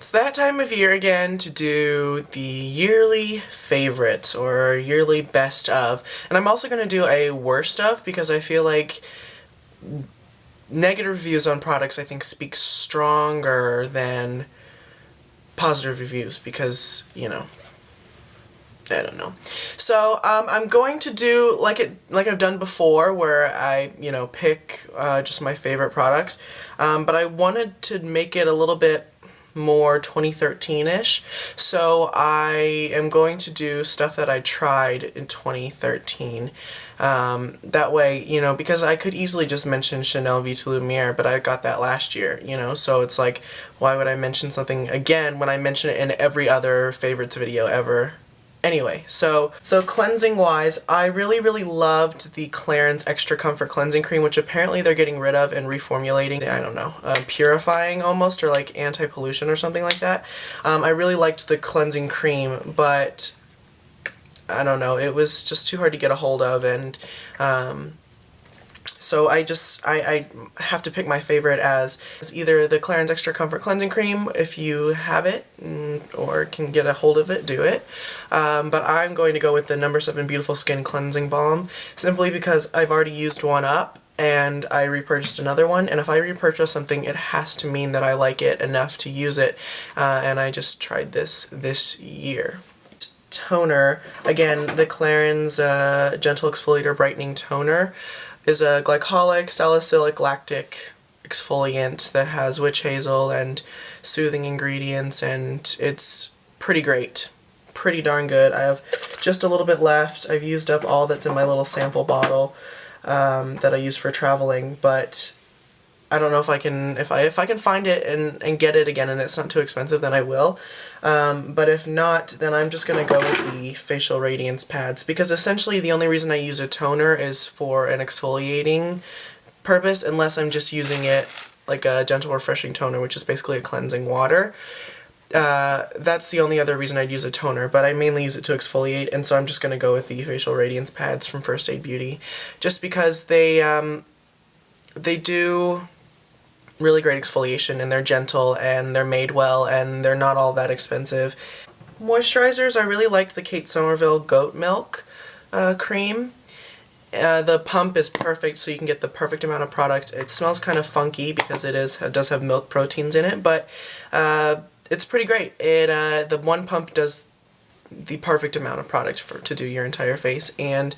It's that time of year again to do the yearly favorites or yearly best of. And I'm also going to do a worst of because I feel like negative reviews on products I think speak stronger than positive reviews because, you know, I don't know. So I'm going to do like I've done before, where I pick just my favorite products, but I wanted to make it a little bit more 2013-ish. So I am going to do stuff that I tried in 2013. That way, because I could easily just mention Chanel Vita Lumiere, but I got that last year, so it's like, why would I mention something again when I mention it in every other favorites video ever? Anyway, so cleansing wise, I really loved the Clarins Extra Comfort Cleansing Cream, which apparently they're getting rid of and reformulating, I don't know, purifying almost, or like anti-pollution or something like that. I really liked the cleansing cream, but I don't know, it was just too hard to get a hold of, and so I have to pick my favorite as either the Clarins Extra Comfort Cleansing Cream, if you have it or can get a hold of it, do it. But I'm going to go with the No. 7 Beautiful Skin Cleansing Balm, simply because I've already used one up and I repurchased another one, and if I repurchase something, it has to mean that I like it enough to use it, and I just tried this year. Toner, again, the Clarins Gentle Exfoliator Brightening Toner is a glycolic, salicylic, lactic exfoliant that has witch hazel and soothing ingredients, and it's pretty great. Pretty darn good. I have just a little bit left. I've used up all that's in my little sample bottle that I use for traveling, but I don't know if I can, if I can find it and get it again and it's not too expensive, then I will. But if not, then I'm just going to go with the facial radiance pads, because essentially the only reason I use a toner is for an exfoliating purpose, unless I'm just using it like a gentle refreshing toner, which is basically a cleansing water. That's the only other reason I'd use a toner, but I mainly use it to exfoliate, and so I'm just going to go with the facial radiance pads from First Aid Beauty, just because they do really great exfoliation, and they're gentle, and they're made well, and they're not all that expensive. Moisturizers, I really liked the Kate Somerville Goat Milk cream. The pump is perfect, so you can get the perfect amount of product. It smells kind of funky because it does have milk proteins in it, but it's pretty great. The one pump does the perfect amount of product to do your entire face, and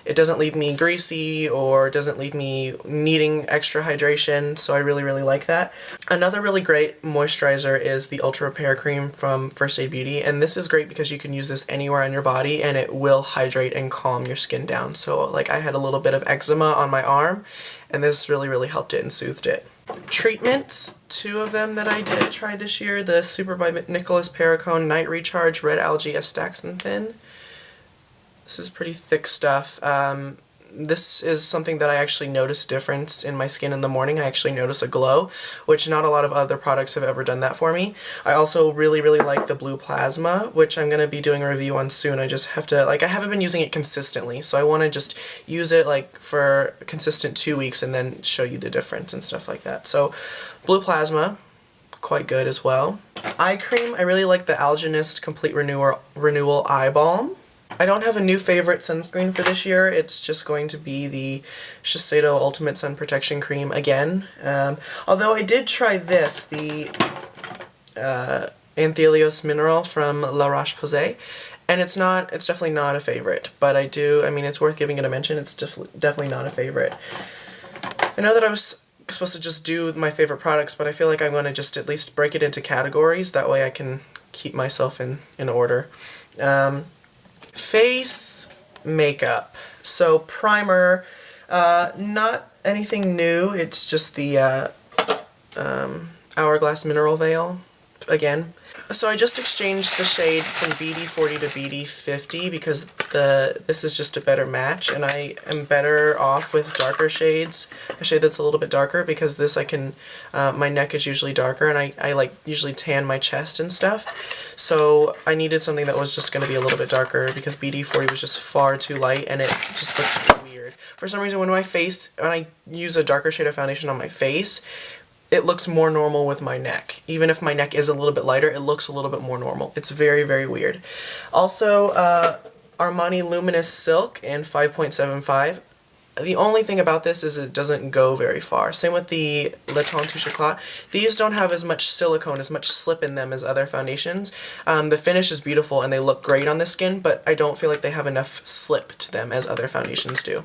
it doesn't leave me greasy or doesn't leave me needing extra hydration, so I really like that. Another really great moisturizer is the Ultra Repair Cream from First Aid Beauty, and this is great because you can use this anywhere on your body and it will hydrate and calm your skin down. So like I had a little bit of eczema on my arm, and this really helped it and soothed it. Treatments, two of them that I did try this year, the Super by Nicholas Perricone Night Recharge Red Algae Astaxanthin. This is pretty thick stuff. This is something that I actually notice a difference in my skin in the morning. I actually notice a glow, which not a lot of other products have ever done that for me. I also really like the Blue Plasma, which I'm going to be doing a review on soon. I just have to, like, I haven't been using it consistently, so I want to just use it like for a consistent 2 weeks and then show you the difference and stuff like that. So Blue Plasma, quite good as well. Eye cream, I really like the Algenist Complete Renewal Eye Balm. I don't have a new favorite sunscreen for this year. It's just going to be the Shiseido Ultimate Sun Protection Cream again. Although I did try this, the Anthelios Mineral from La Roche-Posay, and it's definitely not a favorite. But I mean, it's worth giving it a mention. It's definitely not a favorite. I know that I was supposed to just do my favorite products, but I feel like I'm going to just at least break it into categories. That way I can keep myself in order. Face makeup. So primer, not anything new, it's just the Hourglass Mineral Veil again. So I just exchanged the shade from BD40 to BD50 because this is just a better match, and I am better off with darker shades. A shade that's a little bit darker, because this my neck is usually darker, and I like usually tan my chest and stuff. So I needed something that was just going to be a little bit darker because BD40 was just far too light and it just looked weird. For some reason when I use a darker shade of foundation on my face, it looks more normal with my neck. Even if my neck is a little bit lighter, it looks a little bit more normal. It's very, very weird. Also, Armani Luminous Silk in 5.75. The only thing about this is it doesn't go very far. Same with the Le Teint Touche Éclat. These don't have as much silicone, as much slip in them as other foundations. The finish is beautiful and they look great on the skin, but I don't feel like they have enough slip to them as other foundations do.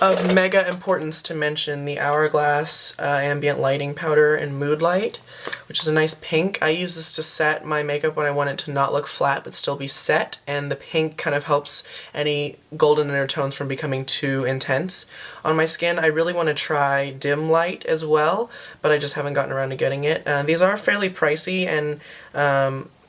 Of mega importance to mention the Hourglass Ambient Lighting Powder in Mood Light, which is a nice pink. I use this to set my makeup when I want it to not look flat but still be set, and the pink kind of helps any golden undertones from becoming too intense on my skin. I really want to try Dim Light as well, but I just haven't gotten around to getting it. These are fairly pricey, and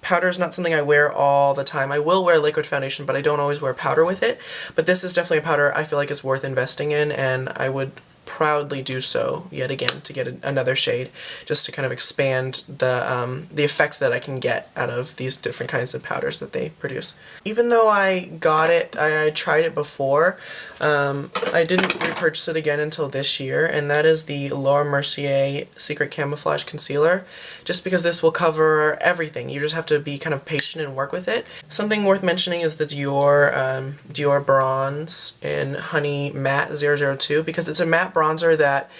powder is not something I wear all the time. I will wear liquid foundation, but I don't always wear powder with it. But this is definitely a powder I feel like is worth investing in, and I would proudly do so yet again to get another shade, just to kind of expand the effect that I can get out of these different kinds of powders that they produce. Even though I got it, I tried it before, I didn't repurchase it again until this year, and that is the Laura Mercier Secret Camouflage Concealer, just because this will cover everything. You just have to be kind of patient and work with it. Something worth mentioning is the DiorBronze in Honey Matte 002, because it's a matte bronzer that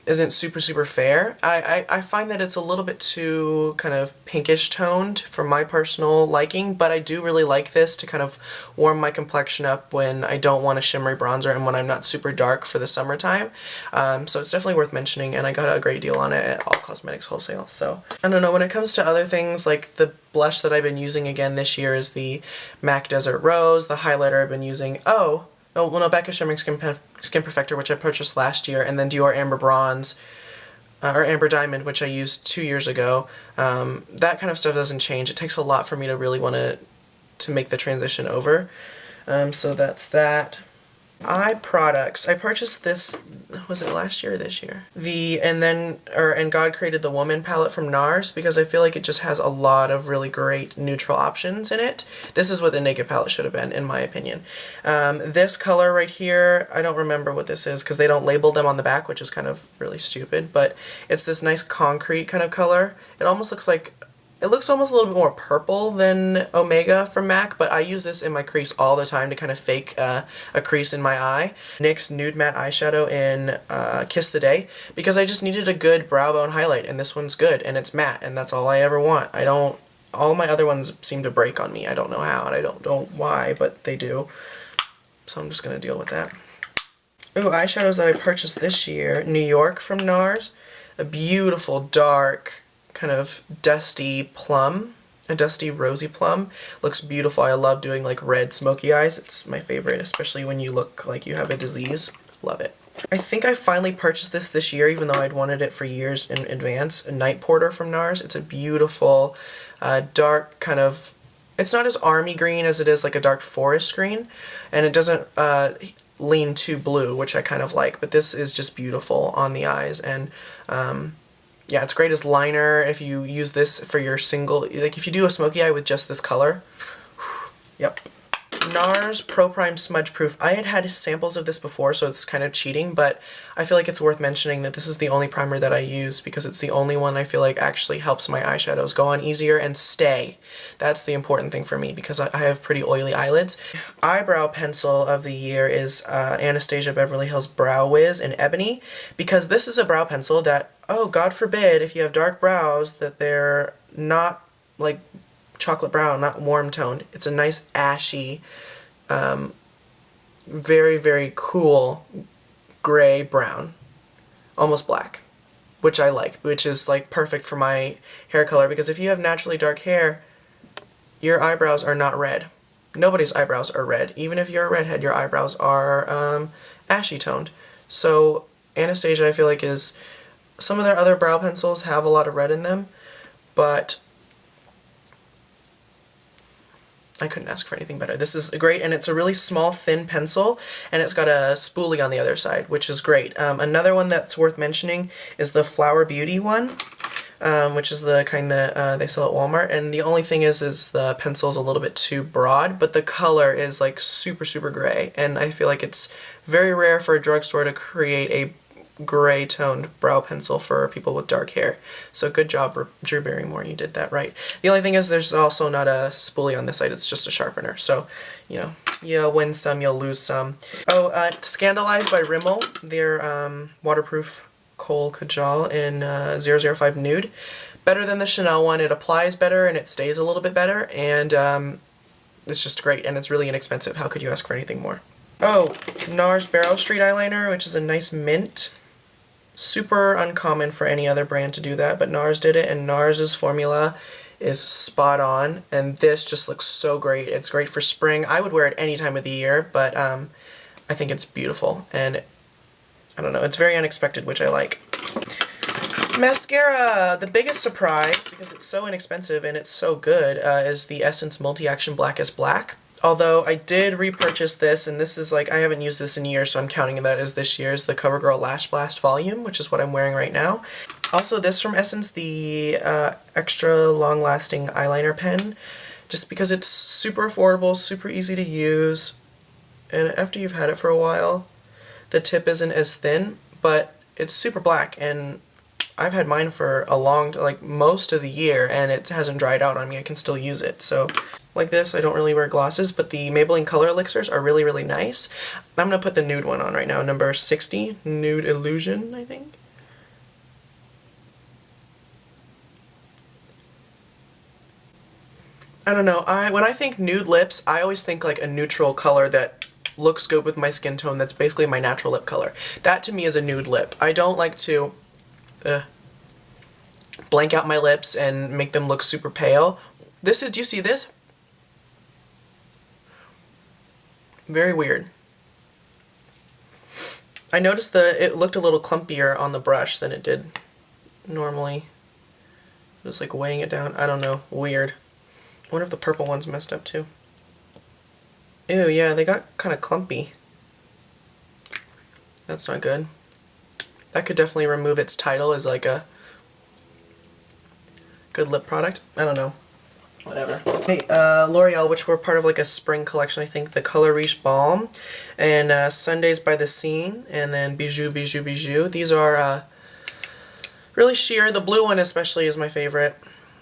isn't super fair. I find that it's a little bit too kind of pinkish toned for my personal liking, but I do really like this to kind of warm my complexion up when I don't want a shimmery bronzer and when I'm not super dark for the summertime. So it's definitely worth mentioning, and I got a great deal on it at All Cosmetics Wholesale. So I don't know, when it comes to other things, like the blush that I've been using again this year is the MAC Desert Rose. The highlighter I've been using, Becca Shimmering Skin Perfector, which I purchased last year, and then Dior Amber Bronze, or Amber Diamond, which I used 2 years ago. That kind of stuff doesn't change. It takes a lot for me to really want to make the transition over. So that's that. Eye products. I purchased this, was it last year or this year? And God Created the Woman palette from NARS, because I feel like it just has a lot of really great neutral options in it. This is what the Naked palette should have been, in my opinion. This color right here, I don't remember what this is because they don't label them on the back, which is kind of really stupid, but it's this nice concrete kind of color. It almost looks like, it looks almost a little bit more purple than Omega from MAC, but I use this in my crease all the time to kind of fake a crease in my eye. NYX Nude Matte Eyeshadow in Kiss the Day, because I just needed a good brow bone highlight, and this one's good, and it's matte, and that's all I ever want. All my other ones seem to break on me. I don't know how, and I don't know why, but they do. So I'm just going to deal with that. Ooh, eyeshadows that I purchased this year. New York from NARS. A beautiful, dark, kind of dusty plum, a dusty rosy plum. Looks beautiful. I love doing like red smoky eyes. It's my favorite, especially when you look like you have a disease. Love it. I think I finally purchased this year, even though I'd wanted it for years in advance. A Night Porter from NARS. It's a beautiful, dark kind of, it's not as army green as it is like a dark forest green, and it doesn't lean too blue, which I kind of like, but this is just beautiful on the eyes, and yeah, it's great as liner if you use this for your single, like if you do a smoky eye with just this color. Yep. NARS Pro Prime Smudge Proof. I had samples of this before, so it's kind of cheating, but I feel like it's worth mentioning that this is the only primer that I use, because it's the only one I feel like actually helps my eyeshadows go on easier and stay. That's the important thing for me, because I have pretty oily eyelids. Eyebrow pencil of the year is Anastasia Beverly Hills Brow Wiz in Ebony, because this is a brow pencil that, oh, God forbid, if you have dark brows, that they're not like chocolate brown, not warm toned. It's a nice ashy, very cool gray brown, almost black, which I like, which is like perfect for my hair color, because if you have naturally dark hair, your eyebrows are not red. Nobody's eyebrows are red. Even if you're a redhead, your eyebrows are ashy toned. So Anastasia, I feel like, is, some of their other brow pencils have a lot of red in them, but I couldn't ask for anything better. This is great, and it's a really small, thin pencil, and it's got a spoolie on the other side, which is great. Another one that's worth mentioning is the Flower Beauty one, which is the kind that they sell at Walmart, and the only thing is the pencil's a little bit too broad, but the color is like super gray, and I feel like it's very rare for a drugstore to create a gray toned brow pencil for people with dark hair. So good job, Drew Barrymore, you did that right. The only thing is there's also not a spoolie on this side, it's just a sharpener. So, you know, you'll win some, you'll lose some. Oh, Scandalized by Rimmel, their waterproof Kohl Kajal in 005 Nude. Better than the Chanel one, it applies better and it stays a little bit better, and it's just great, and it's really inexpensive. How could you ask for anything more? Oh, NARS Barrow Street eyeliner, which is a nice mint. Super uncommon for any other brand to do that, but NARS did it, and NARS's formula is spot on, and this just looks so great. It's great for spring. I would wear it any time of the year, but I think it's beautiful, and I don't know, it's very unexpected, which I like. Mascara! The biggest surprise, because it's so inexpensive and it's so good, is the Essence Multi-Action Blackest Black. Although I did repurchase this, and this is like, I haven't used this in years, so I'm counting that as this year's, the CoverGirl Lash Blast Volume, which is what I'm wearing right now. Also this from Essence, the extra long-lasting eyeliner pen, just because it's super affordable, super easy to use, and after you've had it for a while, the tip isn't as thin, but it's super black, and I've had mine for a long, like most of the year, and it hasn't dried out on me. I can still use it. So like this, I don't really wear glosses, but the Maybelline Color Elixirs are really, really nice. I'm going to put the nude one on right now, number 60, Nude Illusion, I think. I don't know, when I think nude lips, I always think like a neutral color that looks good with my skin tone that's basically my natural lip color. That to me is a nude lip. I don't like to blank out my lips and make them look super pale. This is, do you see this? Very weird. I noticed it looked a little clumpier on the brush than it did normally. Just like weighing it down. I don't know. Weird. I wonder if the purple one's messed up too. Ew, yeah, they got kind of clumpy. That's not good. That could definitely remove its title as like a good lip product. I don't know. Whatever. Okay, L'Oreal, which were part of like a spring collection, I think. The Color Riche Balm and Sundays by the Scene, and then Bijou, Bijou, Bijou. These are really sheer. The blue one especially is my favorite.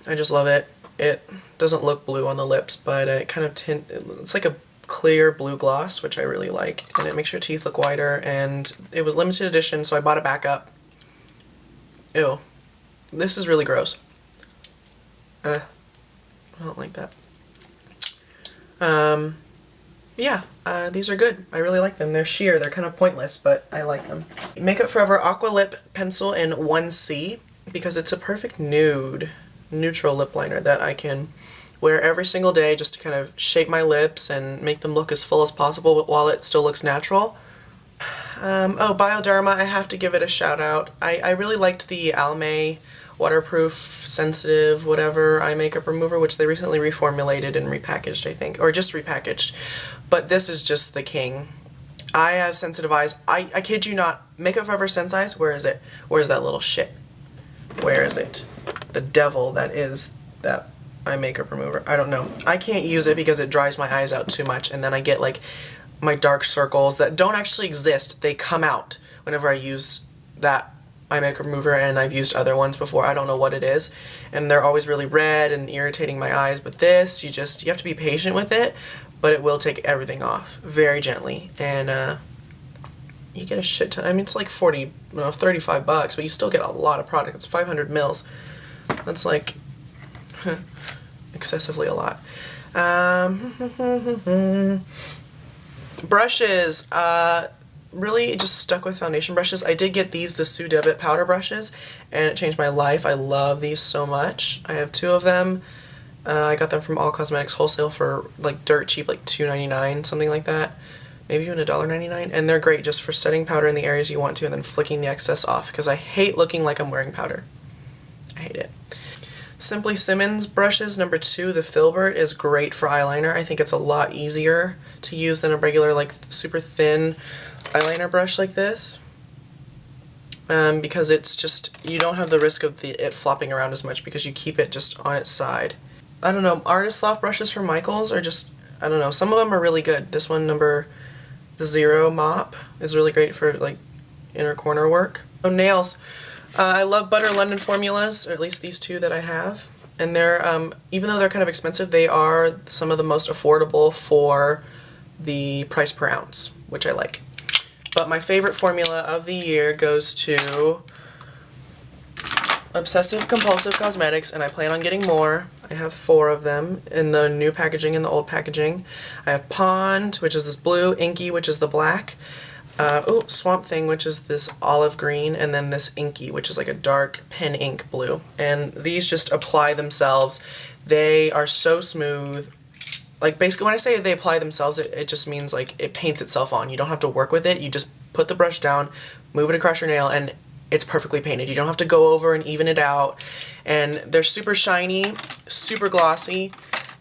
I just love it. It doesn't look blue on the lips, but it kind of it's like a clear blue gloss, which I really like, and it makes your teeth look whiter, and it was limited edition, so I bought it back up. Ew. This is really gross. I don't like that. Yeah, these are good. I really like them. They're sheer, they're kind of pointless, but I like them. Makeup Forever Aqua Lip Pencil in 1C, because it's a perfect nude, neutral lip liner that I can wear every single day just to kind of shape my lips and make them look as full as possible but while it still looks natural. Oh, Bioderma, I have to give it a shout out. I really liked the Almay waterproof, sensitive, whatever eye makeup remover, which they recently reformulated and repackaged, I think, or just repackaged. But this is just the king. I have sensitive eyes. I kid you not. Makeup Forever Sense Eyes, where is it? Where's that little shit? Where is it? The devil that is that eye makeup remover. I don't know. I can't use it because it dries my eyes out too much, and then I get like my dark circles that don't actually exist. They come out whenever I use that eye makeup remover, and I've used other ones before. I don't know what it is, and they're always really red and irritating my eyes. But this, you have to be patient with it, but it will take everything off very gently, and you get a shit ton. I mean, it's like 35 bucks, but you still get a lot of product. It's 500 mils. That's like excessively a lot. Brushes. Really just stuck with foundation brushes. I did get these, the Sue Devitt powder brushes, and it changed my life. I love these so much. I have 2 of them. I got them from All Cosmetics Wholesale for like dirt cheap, like $2.99, something like that. Maybe even $1.99. And they're great just for setting powder in the areas you want to and then flicking the excess off, because I hate looking like I'm wearing powder. I hate it. Simply Simmons brushes, number 2, the Filbert, is great for eyeliner. I think it's a lot easier to use than a regular, like, super thin eyeliner brush like this. Because it's just, you don't have the risk of it flopping around as much because you keep it just on its side. I don't know, Artist Loft brushes from Michaels are just, I don't know, some of them are really good. This one, the 0 Mop, is really great for, like, inner corner work. Oh, nails. I love Butter London formulas, or at least these two that I have. And they're, even though they're kind of expensive, they are some of the most affordable for the price per ounce, which I like. But my favorite formula of the year goes to Obsessive Compulsive Cosmetics, and I plan on getting more. I have 4 of them in the new packaging and the old packaging. I have Pond, which is this blue, Inky, which is the black, Swamp Thing, which is this olive green, and then this Inky, which is like a dark pen ink blue. And these just apply themselves. They are so smooth. Like, basically, when I say they apply themselves, it just means, like, it paints itself on. You don't have to work with it. You just put the brush down, move it across your nail, and it's perfectly painted. You don't have to go over and even it out. And they're super shiny, super glossy,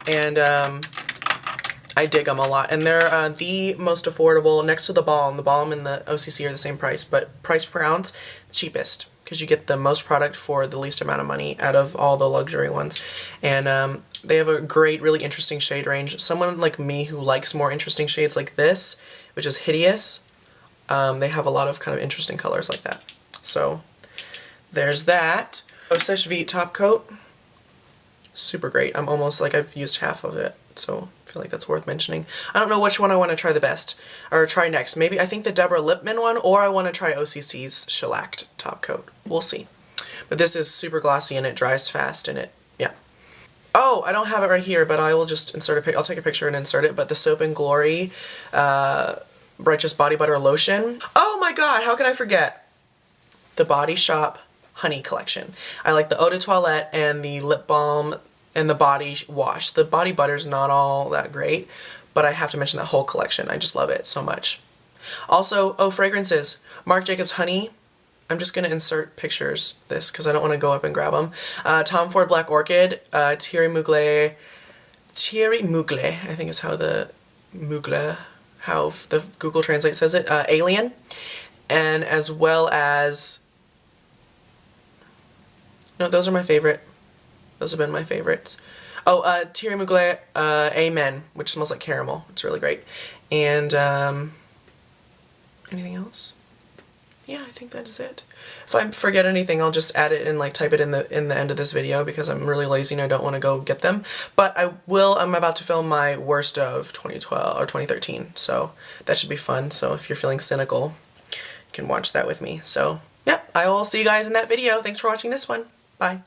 and I dig them a lot. And they're the most affordable, next to the Balm. The Balm and the OCC are the same price, but price per ounce, cheapest, because you get the most product for the least amount of money out of all the luxury ones. And they have a great, really interesting shade range. Someone like me who likes more interesting shades like this, which is hideous, they have a lot of kind of interesting colors like that. So there's that. Osage Vite top coat, super great. I'm almost like I've used half of it, so I feel like that's worth mentioning. I don't know which one I want to try the best, or try next. Maybe I think the Deborah Lippmann one, or I want to try OCC's shellacked top coat. We'll see. But this is super glossy and it dries fast and yeah. Oh, I don't have it right here, but I will just insert a pic. I'll take a picture and insert it. But the Soap and Glory Righteous Body Butter Lotion. Oh my god, how can I forget? The Body Shop Honey Collection. I like the Eau de Toilette and the lip balm and the body wash. The body butter's not all that great, but I have to mention that whole collection. I just love it so much. Also, fragrances. Marc Jacobs Honey. I'm just going to insert pictures this because I don't want to go up and grab them. Tom Ford Black Orchid. Thierry Mugler, I think is how the Google Translate says it. Alien. And as well as, no, those are my favorite. Those have been my favorites. Oh, Thierry Mugler, Amen, which smells like caramel. It's really great. And anything else? Yeah, I think that is it. If I forget anything, I'll just add it and like type it in the end of this video because I'm really lazy and I don't want to go get them. But I'm about to film my worst of 2012 or 2013, so that should be fun. So if you're feeling cynical, you can watch that with me. So, yeah, I will see you guys in that video. Thanks for watching this one. Bye.